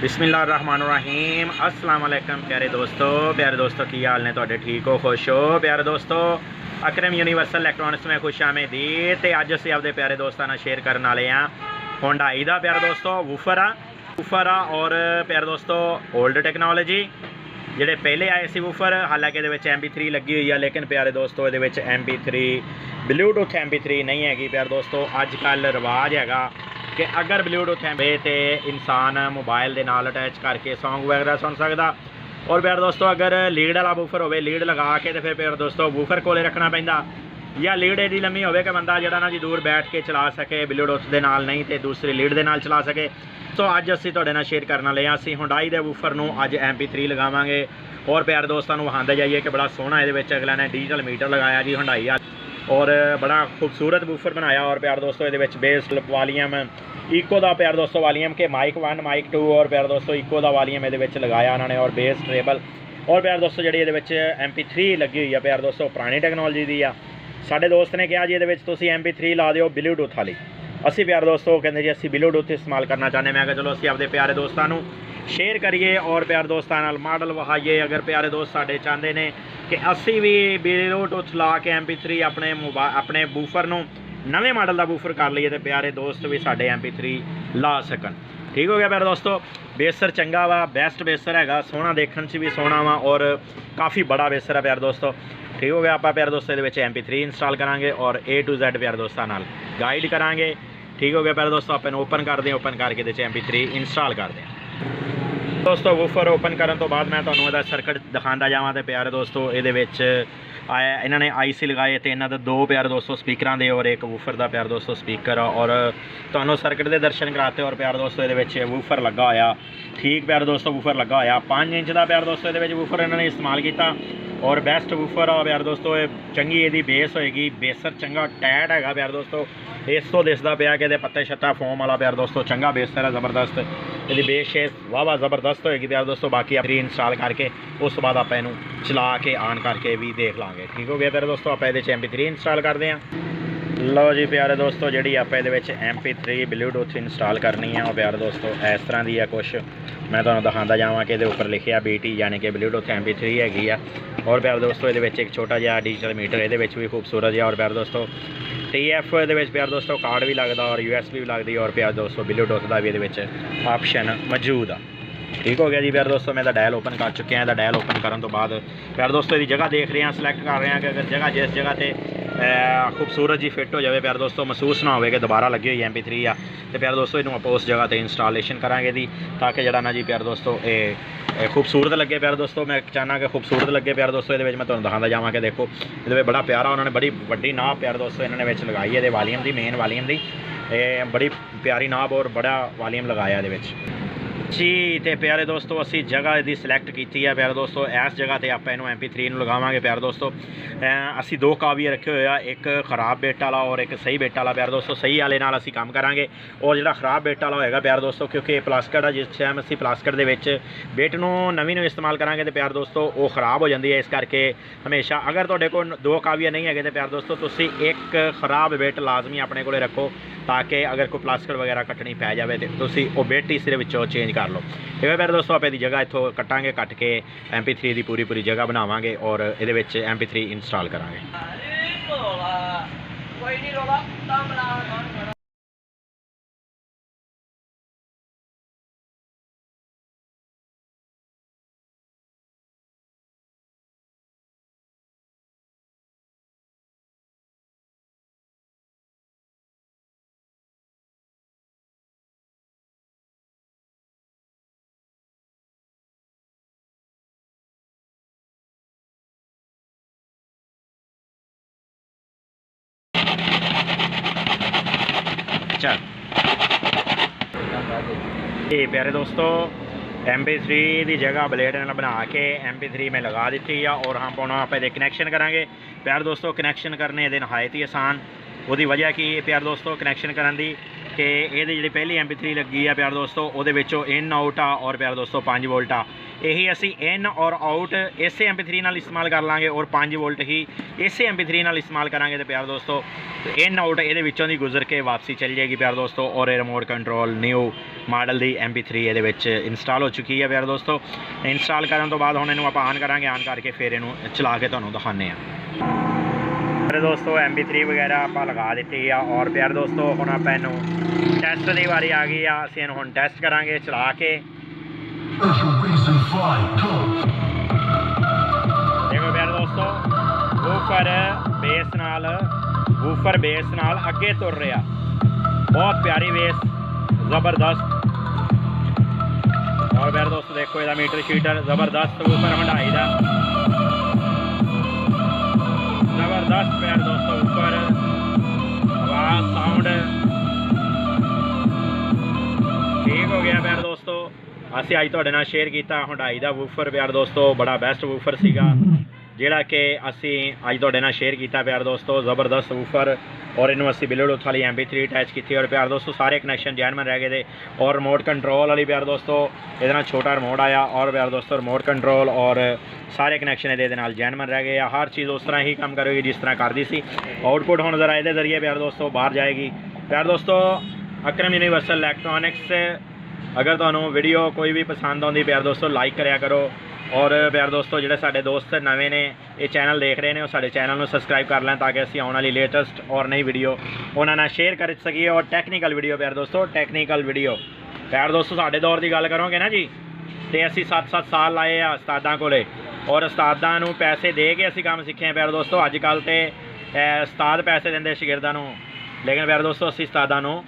बिस्मिल्लाहिर्रहमानिर्रहीम अस्सलाम वालेकुम प्यारे दोस्तों की हाल ने तुहाडे ठीक हो खुश हो प्यारे दोस्तों अकरम यूनीवर्सल इलैक्ट्रॉनिक्स में खुश आमदीद ते अज असीं आपदे प्यारे दोस्तां नाल शेयर करन वाले हां हुंडई दा प्यारे दोस्तों वूफर आ और प्यारे दोस्तों ओल्ड टेक्नोलॉजी ਜਿਹੜੇ पहले आए सी वूफर हालांकि ये MP3 लगी हुई है लेकिन प्यारे दोस्तों ये MP3 ब्लूटूथ MP3 नहीं हैगी प्यारे दोस्तों अजकल रिवाज हैगा कि अगर ब्लूटूथ है तो इंसान मोबाइल के नाल अटैच करके सॉन्ग वगैरह सुन सकता। और प्यारे दोस्तों अगर लीड वाला वूफर हो लीड लगा के तो फिर प्यारे दोस्तों वूफर कोले रखना पैंदा या लीड एडी लम्मी हो कि बंदा जरा ना जी दूर बैठ के चला सके ब्लूटूथ के नाल नहीं तो दूसरी लीड के नाल चला सके। तो अज असीं तुहाडे नाल शेयर करने वाले हां असीं हुंडई दे वूफर नूं अज MP3 लगावांगे और प्यारे दोस्तों नूं वखांदे जाइए कि बड़ा सोहना ये अगला ने डिजिटल मीटर लगाया जी हुंडई और बड़ा खूबसूरत वूफर बनाया। और प्यारे दोस्तों ये बेस वॉल्यूम इको का प्यारे दोस्तों वॉल्यूम के माइक 1 माइक 2 और प्यारे दोस्तों इको का वॉल्यूम ये लगाया उन्होंने और बेस ट्रेबल और प्यारे दोस्तों जी ये MP3 लगी हुई है प्यारे दोस्तों पुरानी टेक्नोलॉजी की आ। साडे दोस्त ने कहा जी ये MP3 ला दिओ ब्लूटूथ वाली असी प्यारे दोस्तों कहते जी असी ब्लूटूथ इस्तेमाल करना चाहते। मैं कहा चलो असी आपके प्यारे दोस्तों को शेयर करिए और प्यारे दोस्तों नाल मॉडल वहाइए। अगर प्यारे दोस्त साडे चाहते हैं कि असी भी ब्लूटूथ ला के MP3 अपने वूफर नूं नवे मॉडल का वूफर कर लीए तो प्यारे दोस्त भी साडे MP3 ला सकन। ठीक हो गया प्यारे दोस्तों बेसर चंगा वा बेस्ट बेसर हैगा सोहना देखने से भी सोहना वा और काफ़ी बड़ा बेसर है प्यारे दोस्तों। ठीक हो गया आप प्यारे दोस्तों ये MP3 इंस्टॉल करांगे और A to Z प्यारे दोस्तों नाल गाइड करांगे। ठीक हो गया प्यारे दोस्तों आप ओपन कर दें ओपन करके MP3 इंस्टॉल कर दें। दोस्तों वूफर ओपन करने तो बाद मैं तुहानूं सर्किट दिखाता जावां तो प्यारे दोस्तों ये आया इन्होंने IC लगाए तो इन्हों दो प्यारे दोस्तों स्पीकर दे और एक वूफर का प्यारे दोस्तों स्पीकर और तुहानूं सर्किट के दर्शन कराते और प्यारे दोस्तों ये वूफर लगा होया। ठीक प्यारे दोस्तों वूफर लगा होया 5 इंच का प्यारे दोस्तों ये वूफर इन्होंने इस्तेमाल किया और बेस्ट वूफर आ प्यारे दोस्तों चंगी यदी बेस होएगी बेसर चंगा टाइट है प्यारे दोस्तों इस तो दिसदा पिया कि पत्ते छत्ता फोम वाला प्यारे दोस्तों चंगा बेसर है ज़बरदस्त यदि बेस शेस वाह ज़बरदस्त होएगी प्यारे दोस्तों। बाकी आप इंस्टॉल करके उस बाद आप चला के ऑन करके भी देख लाँगे। ठीक हो गया प्यारे दोस्तों आप MP3 इंस्टॉल करते हैं। लो जी प्यारे दोस्तों जी आप MP3 ब्लूटूथ इंस्टॉल करनी है और प्यारे दोस्तों इस तरह की है कुछ मैं तुहानूं दिखाता जावां कि ये ऊपर लिखिया BT यानी कि ब्लूटूथ MP3 हैगी आ। और प्यारे दोस्तों ये एक छोटा जिहा डिजिटल मीटर ये भी खूबसूरत है और प्यारे दोस्तों TF ये प्यारे दोस्तों कार्ड भी लगता और USB भी लगती और प्यारे दोस्तों ब्लूटूथ का भी ये ऑप्शन मौजूद आ। ठीक हो गया जी प्यारे दोस्तों मैं डायल ओपन कर चुके हैं। डायल ओपन करने तो बाद प्यारे दोस्तों ये जगह देख रहे हैं सिलेक्ट कर रहे हैं कि अगर जगह जिस जगह पर खूबसूरत जी फिट हो जाए प्यारे दोस्तों महसूस ना हो कि दोबारा लगी हुई MP3 आ तो प्यारे दोस्तों इनू आप उस जगह पर इंस्टॉलेशन करांगे दी ताकि जरा ना जी प्यारे दोस्तों ये खूबसूरत लगे प्यारे दोस्तों। मैं चाहना कि खूबसूरत लगे प्यारे दोस्तों ये मैं तुहानूं दिखाता जावां कि देखो ये बड़ा प्यारा उन्होंने बड़ी वड्डी नाब प्यारे दोस्तों इन्होंने लगाई है वॉल्यूम की मेन वॉल्यूम की बड़ी प्यारी नाब और बड़ा वॉल्यूम लगाया ये जी। तो प्यारे दोस्तों असी जगह यदि सिलेक्ट की है प्यारे दोस्तों इस जगह पर आप MP3 लगावांगे प्यारे दोस्तों। असी 2 काविए रखे हुए हैं एक खराब बेट वाला और एक सही बेट वाला प्यारे दोस्तों। सही वाले नाल असी काम करांगे और जो खराब बेट वाला होएगा प्यारे दोस्तों क्योंकि प्लास्टिक जिस टाइम असी प्लास्टिक के बेट नूं नवीं नूं इस्तेमाल करांगे तो प्यारे दोस्तों वो खराब हो जाती है। इस करके हमेशा अगर तुहाडे कोल 2 काविए नहीं है तो प्यारे दोस्तों तुसीं एक खराब बेट लाजमी अपने कोले रखो ताकि अगर कोई प्लास्टिक वगैरह कट्टनी पै जाए तो तुसीं वो बेट ही सिरे विचों चेंज कर लो। ठीक है प्यारे दोस्तों आप जगह इतों कट्टांगे कट के MP3 की पूरी जगह बनावांगे और ये MP3 इंस्टॉल करांगे। ये प्यारे दोस्तों MP3 की जगह ब्लेड ने बना के MP3 में लगा दी है और हम पाना आप कनैक्शन करांगे प्यारे दोस्तों। कनैक्शन करने ये नहायत ही आसान वो वजह की प्यारे दोस्तों कनैक्शन करने की कि ये जी पहली MP3 लगी है प्यारे दोस्तों वो इन आउट आ और प्यारे दोस्तों 5 वोल्ट आ ਇਹੀ ਅਸੀਂ ਇਨ ਔਰ ਆਊਟ ਇਸੇ MP3 ਨਾਲ ਇਸਤੇਮਾਲ ਕਰ ਲਾਂਗੇ ਔਰ 5 ਵੋਲਟ ਹੀ ਇਸੇ MP3 ਨਾਲ ਇਸਤੇਮਾਲ ਕਰਾਂਗੇ। ਤੇ ਪਿਆਰ ਦੋਸਤੋ ਇਨ ਆਊਟ ਇਹਦੇ ਵਿੱਚੋਂ ਦੀ ਗੁਜ਼ਰ ਕੇ ਵਾਪਸੀ ਚੱਲ ਜਾਏਗੀ ਪਿਆਰ ਦੋਸਤੋ। ਔਰ ਇਹ ਰਿਮੋਟ ਕੰਟਰੋਲ ਨਿਊ ਮਾਡਲ ਦੀ MP3 ਇਹਦੇ ਵਿੱਚ ਇੰਸਟਾਲ ਹੋ ਚੁੱਕੀ ਹੈ ਪਿਆਰ ਦੋਸਤੋ। ਇੰਸਟਾਲ ਕਰਨ ਤੋਂ ਬਾਅਦ ਹੁਣ ਇਹਨੂੰ ਆਪਾਂ ਆਨ ਕਰਾਂਗੇ, ਆਨ ਕਰਕੇ ਫਿਰ ਇਹਨੂੰ ਚਲਾ ਕੇ ਤੁਹਾਨੂੰ ਦਿਖਾਉਂਦੇ ਹਾਂ। ਪਿਆਰੇ ਦੋਸਤੋ MP3 ਵਗੈਰਾ ਆਪਾਂ ਲਗਾ ਦਿੱਤੀ ਆ ਔਰ ਪਿਆਰ ਦੋਸਤੋ ਹੁਣ ਆਪਾਂ ਇਹਨੂੰ ਟੈਸਟ ਦੀ ਵਾਰੀ ਆ ਗਈ ਆ। ਅਸੀਂ ਇਹਨੂੰ ਹੁਣ ਟੈਸਟ ਕਰਾਂਗੇ ਚਲਾ ਕੇ। ਦੇਖੋ ਪਿਆਰੇ ਦੋਸਤੋ ਵੂਫਰ ਬੇਸ ਨਾਲ ਅੱਗੇ ਤੁਰ ਰਿਹਾ, ਬਹੁਤ ਪਿਆਰੀ ਬੇਸ, ਜ਼ਬਰਦਸਤ। ਔਰ ਪਿਆਰੇ ਦੋਸਤੋ ਦੇਖੋ ਇਹਦਾ ਮੀਟਰ ਸ਼ੀਟਰ ਜ਼ਬਰਦਸਤ ਵੂਫਰ ਹੰਡਾਈ ਦਾ, ਜ਼ਬਰਦਸਤ ਪਿਆਰੇ ਦੋਸਤੋ ਉੱਪਰ ਆਵਾਜ਼ ਸਾਊਂਡ ਠੀਕ ਹੋ ਗਿਆ ਪਿਆਰੇ ਦੋਸਤੋ। ਅਸੀਂ ਅੱਜ ਤੁਹਾਡੇ ਨਾਲ ਸ਼ੇਅਰ ਕੀਤਾ ਹੁੰਡਾਈ ਦਾ ਵੂਫਰ ਪਿਆਰ ਦੋਸਤੋ, ਬੜਾ ਬੈਸਟ ਵੂਫਰ ਸੀਗਾ ਜਿਹੜਾ ਕਿ ਅਸੀਂ ਅੱਜ ਤੁਹਾਡੇ ਨਾਲ ਸ਼ੇਅਰ ਕੀਤਾ ਪਿਆਰ ਦੋਸਤੋ, ਜ਼ਬਰਦਸਤ ਵੂਫਰ। ਔਰ ਇਹਨੂੰ ਅਸੀਂ ਬਲੂਟੂਥ ਵਾਲੀ MP3 ਅਟੈਚ ਕੀਤੀ ਔਰ ਪਿਆਰ ਦੋਸਤੋ ਸਾਰੇ ਕਨੈਕਸ਼ਨ ਜੈਨੂਇਨ ਰਹਿ ਗਏ ਦੇ। ਔਰ ਰਿਮੋਟ ਕੰਟਰੋਲ ਵਾਲੀ ਪਿਆਰ ਦੋਸਤੋ ਇਹਦੇ ਨਾਲ ਛੋਟਾ ਰਿਮੋਟ ਆਇਆ ਔਰ ਪਿਆਰ ਦੋਸਤੋ ਰਿਮੋਟ ਕੰਟਰੋਲ ਔਰ ਸਾਰੇ ਕਨੈਕਸ਼ਨ ਇਹਦੇ ਨਾਲ ਜੈਨੂਇਨ ਰਹਿ ਗਏ ਆ। ਹਰ ਚੀਜ਼ ਉਸ ਤਰ੍ਹਾਂ ਹੀ ਕੰਮ ਕਰੇਗੀ ਜਿਸ ਤਰ੍ਹਾਂ ਕਰਦੀ ਸੀ। ਆਊਟਪੁੱਟ ਹੁਣ ਜ਼ਰਾ ਇਹਦੇ ਜ਼ਰੀਏ ਪਿਆਰ ਦੋਸਤੋ ਬਾਹਰ ਜਾਏਗੀ। ਪਿਆਰ ਦੋਸਤੋ ਅਕਰਮ ਯੂਨੀਵਰਸਲ ਇਲੈਕਟ੍ਰੋਨਿਕਸ, ਅਗਰ ਤੁਹਾਨੂੰ ਵੀਡੀਓ ਕੋਈ ਵੀ ਪਸੰਦ ਆਉਂਦੀ ਪਿਆਰ ਦੋਸਤੋ ਲਾਈਕ ਕਰਿਆ ਕਰੋ। ਔਰ ਪਿਆਰ ਦੋਸਤੋ ਜਿਹੜੇ ਸਾਡੇ ਦੋਸਤ ਨਵੇਂ ਨੇ ਇਹ ਚੈਨਲ ਦੇਖ ਰਹੇ ਨੇ ਉਹ ਸਾਡੇ ਚੈਨਲ ਨੂੰ ਸਬਸਕ੍ਰਾਈਬ ਕਰ ਲੈਣ ਤਾਂ ਕਿ ਅਸੀਂ ਆਉਣ ਵਾਲੀ ਲੇਟੈਸਟ ਔਰ ਨਈ ਵੀਡੀਓ ਉਹਨਾਂ ਨਾਲ ਸ਼ੇਅਰ ਕਰ ਸਕੀਏ। ਔਰ ਟੈਕਨੀਕਲ ਵੀਡੀਓ ਪਿਆਰ ਦੋਸਤੋ, ਟੈਕਨੀਕਲ ਵੀਡੀਓ ਪਿਆਰ ਦੋਸਤੋ ਸਾਡੇ ਦੌਰ ਦੀ ਗੱਲ ਕਰੋਗੇ ਨਾ ਜੀ, ਤੇ ਅਸੀਂ 7-7 ਸਾਲ ਲਾਏ ਆ ਉਸਤਾਦਾਂ ਕੋਲੇ ਔਰ ਉਸਤਾਦਾਂ ਨੂੰ ਪੈਸੇ ਦੇ ਕੇ ਅਸੀਂ ਕੰਮ ਸਿੱਖੇ ਆ ਪਿਆਰ ਦੋਸਤੋ। ਅੱਜ ਕੱਲ੍ਹ ਤੇ ਉਸਤਾਦ ਪੈਸੇ ਦਿੰਦੇ ਸ਼ਾਗਿਰਦਾਂ ਨੂੰ, ਲੇਕਿਨ ਪਿਆਰ ਦੋਸਤੋ ਅਸੀਂ ਉਸਤਾਦਾਂ ਨੂੰ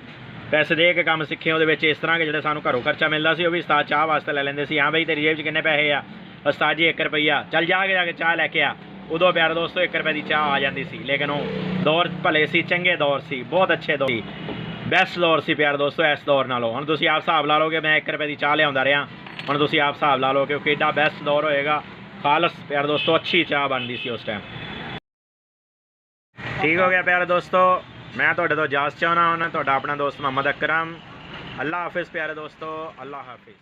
ਪੈਸੇ ਦੇ ਕੇ ਕੰਮ ਸਿੱਖੇ। ਉਹਦੇ ਵਿੱਚ ਇਸ ਤਰ੍ਹਾਂ ਕਿ ਜਿਹੜੇ ਸਾਨੂੰ ਘਰੋਂ ਖਰਚਾ ਮਿਲਦਾ ਸੀ ਉਹ ਵੀ ਉਸਤਾਦ ਚਾਹ ਵਾਸਤੇ ਲੈ ਲੈਂਦੇ ਸੀ। ਹਾਂ ਬਈ ਤੇਰੀ ਜੇਬ 'ਚ ਕਿੰਨੇ ਪੈਸੇ ਆ? ਉਸਤਾਦ ਜੀ 1 ਰੁਪਈਆ, ਚੱਲ ਜਾ ਕੇ ਚਾਹ ਲੈ ਕੇ ਆ। ਉਦੋਂ ਪਿਆਰ ਦੋਸਤੋ 1 ਰੁਪਏ ਦੀ ਚਾਹ ਆ ਜਾਂਦੀ ਸੀ, ਲੇਕਿਨ ਉਹ ਦੌਰ ਭਲੇ ਸੀ, ਚੰਗੇ ਦੌਰ ਸੀ, ਬਹੁਤ ਅੱਛੇ ਦੌਰ ਸੀ, ਬੈਸਟ ਦੌਰ ਸੀ ਪਿਆਰ ਦੋਸਤੋ ਇਸ ਦੌਰ ਨਾਲੋਂ। ਹੁਣ ਤੁਸੀਂ ਆਪ ਹਿਸਾਬ ਲਾ ਲਓ ਕਿ ਮੈਂ 1 ਰੁਪਏ ਦੀ ਚਾਹ ਲਿਆਉਂਦਾ ਰਿਹਾ, ਹੁਣ ਤੁਸੀਂ ਆਪ ਹਿਸਾਬ ਲਾ ਲਓ ਕਿ ਉਹ ਕਿੱਡਾ ਬੈਸਟ ਦੌਰ ਹੋਏਗਾ। ਖਾਲਸ ਪਿਆਰ ਦੋਸਤੋ ਅੱਛੀ ਚਾਹ ਬਣਦੀ ਸੀ ਉਸ ਟਾਈਮ। ਠੀਕ ਹੋ ਗਿਆ ਪਿਆਰ ਦੋਸਤੋ, ਮੈਂ ਤੁਹਾਡੇ ਤੋਂ ਇਜਾਜ਼ਤ ਚਾਹੁੰਦਾ ਹਾਂ। ਤੁਹਾਡਾ ਆਪਣਾ ਦੋਸਤ ਮੁਹੰਮਦ ਅਕਰਮ। ਅੱਲਾ ਹਾਫਿਜ਼ ਪਿਆਰੇ ਦੋਸਤੋ, ਅੱਲਾ ਹਾਫਿਜ਼।